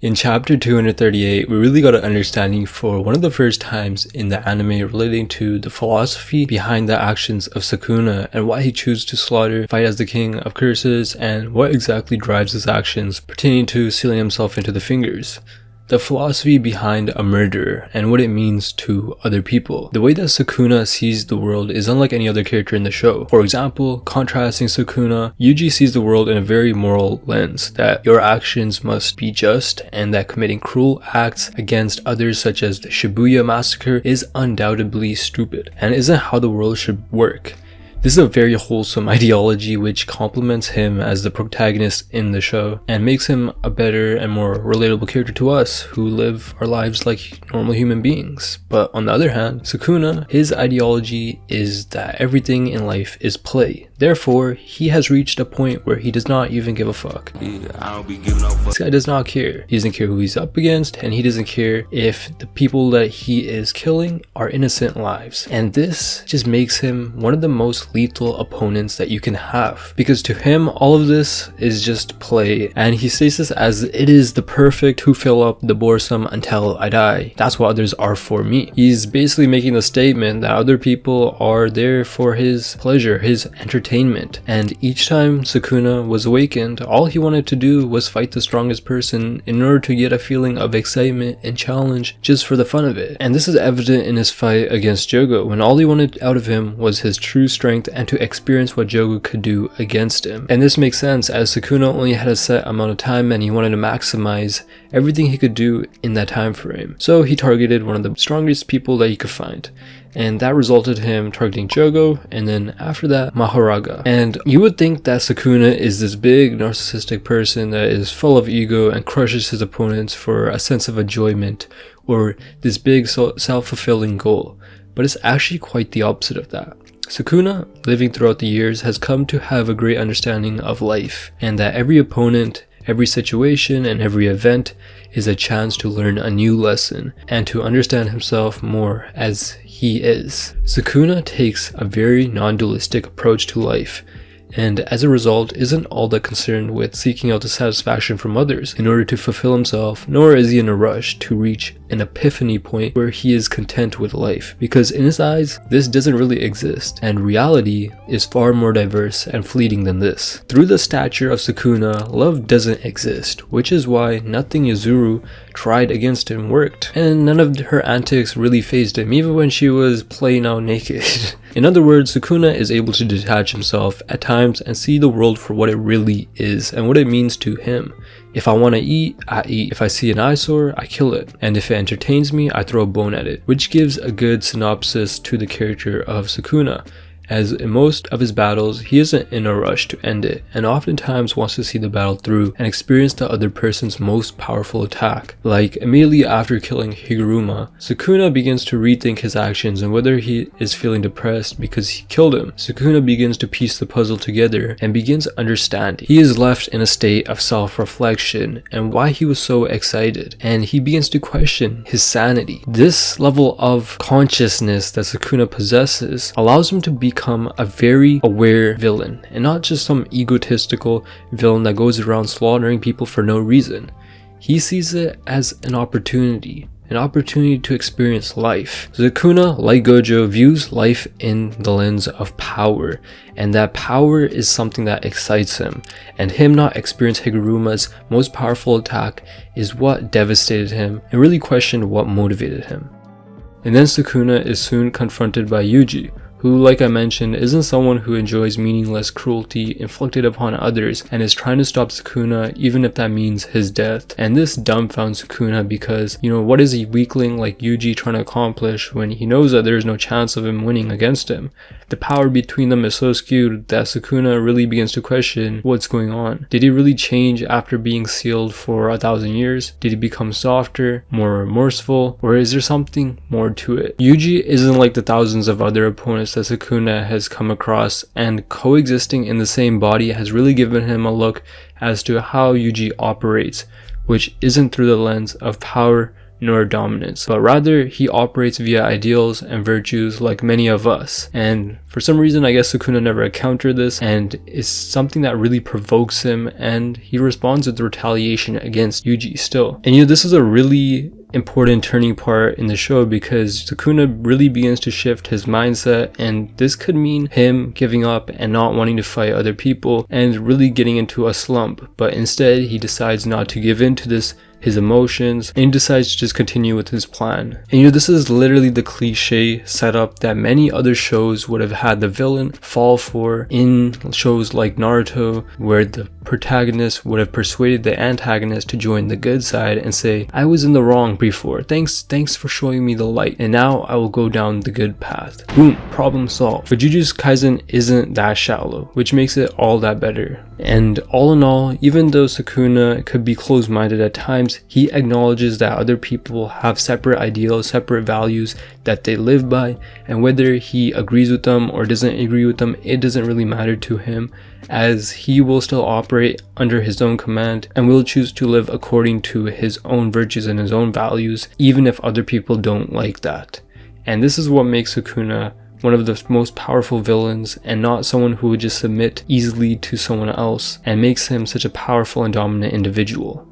In chapter 238, we really got an understanding for one of the first times in the anime relating to the philosophy behind the actions of Sukuna and why he chooses to slaughter, fight as the king of curses, and what exactly drives his actions pertaining to sealing himself into the fingers. The philosophy behind a murderer and what it means to other people. The way that Sukuna sees the world is unlike any other character in the show. For example, contrasting Sukuna, Yuji sees the world in a very moral lens, that your actions must be just and that committing cruel acts against others such as the Shibuya massacre is undoubtedly stupid and isn't how the world should work. This is a very wholesome ideology which complements him as the protagonist in the show and makes him a better and more relatable character to us who live our lives like normal human beings. But on the other hand, Sukuna, his ideology is that everything in life is play. Therefore, he has reached a point where he does not even give a fuck. This guy does not care. He doesn't care who he's up against, and he doesn't care if the people that he is killing are innocent lives. And this just makes him one of the most lethal opponents that you can have, because to him all of this is just play, and he states this as it is the perfect who fill up the boresome until I die. That's what others are for me. He's basically making the statement that other people are there for his pleasure, his entertainment, and each time Sukuna was awakened, all he wanted to do was fight the strongest person in order to get a feeling of excitement and challenge just for the fun of it. And this is evident in his fight against Jogo, when all he wanted out of him was his true strength and to experience what Jogo could do against him. And this makes sense as Sukuna only had a set amount of time and he wanted to maximize everything he could do in that time frame. So he targeted one of the strongest people that he could find. And that resulted him targeting Jogo, and then after that, Mahoraga. And you would think that Sukuna is this big narcissistic person that is full of ego and crushes his opponents for a sense of enjoyment, or this big self-fulfilling goal. But it's actually quite the opposite of that. Sukuna, living throughout the years, has come to have a great understanding of life, and that every opponent, every situation, and every event is a chance to learn a new lesson and to understand himself more as he is. Sukuna takes a very non-dualistic approach to life, and as a result isn't all that concerned with seeking out the satisfaction from others in order to fulfill himself, nor is he in a rush to reach an epiphany point where he is content with life, because in his eyes this doesn't really exist and reality is far more diverse and fleeting than this. Through the stature of Sukuna, love doesn't exist, which is why nothing Yuzuru tried against him worked, and none of her antics really fazed him, even when she was playing out naked. In other words, Sukuna is able to detach himself at times and see the world for what it really is and what it means to him. If I want to eat, I eat. If I see an eyesore, I kill it. And if it entertains me, I throw a bone at it. Which gives a good synopsis to the character of Sukuna, as in most of his battles, he isn't in a rush to end it, and oftentimes wants to see the battle through and experience the other person's most powerful attack. Like immediately after killing Higuruma, Sukuna begins to rethink his actions and whether he is feeling depressed because he killed him. Sukuna begins to piece the puzzle together and begins understanding. He is left in a state of self-reflection and why he was so excited, and he begins to question his sanity. This level of consciousness that Sukuna possesses allows him to become a very aware villain, and not just some egotistical villain that goes around slaughtering people for no reason. He sees it as an opportunity to experience life. Sukuna, like Gojo, views life in the lens of power, and that power is something that excites him, and him not experiencing Higuruma's most powerful attack is what devastated him and really questioned what motivated him. And then Sukuna is soon confronted by Yuji, who, like I mentioned, isn't someone who enjoys meaningless cruelty inflicted upon others and is trying to stop Sukuna even if that means his death. And this dumbfounds Sukuna because, what is a weakling like Yuji trying to accomplish when he knows that there is no chance of him winning against him? The power between them is so skewed that Sukuna really begins to question what's going on. Did he really change after being sealed for 1,000 years? Did he become softer, more remorseful, or is there something more to it? Yuji isn't like the thousands of other opponents that Sukuna has come across, and coexisting in the same body has really given him a look as to how Yuji operates, which isn't through the lens of power nor dominance, but rather he operates via ideals and virtues like many of us. And for some reason, I guess Sukuna never encountered this, and it's something that really provokes him, and he responds with retaliation against Yuji still. And this is a really important turning part in the show, because Sukuna really begins to shift his mindset, and this could mean him giving up and not wanting to fight other people and really getting into a slump. But instead he decides not to give in to his emotions, and he decides to just continue with his plan. And this is literally the cliche setup that many other shows would have had the villain fall for in shows like Naruto, where the protagonist would have persuaded the antagonist to join the good side and say, I was in the wrong before, thanks for showing me the light, and now I will go down the good path. Boom, problem solved. But Jujutsu Kaisen isn't that shallow, which makes it all that better. And all in all, even though Sukuna could be closed-minded at times, he acknowledges that other people have separate ideals, separate values that they live by, and whether he agrees with them or doesn't agree with them, it doesn't really matter to him, as he will still operate under his own command and will choose to live according to his own virtues and his own values, even if other people don't like that. And this is what makes Sukuna one of the most powerful villains, and not someone who would just submit easily to someone else, and makes him such a powerful and dominant individual.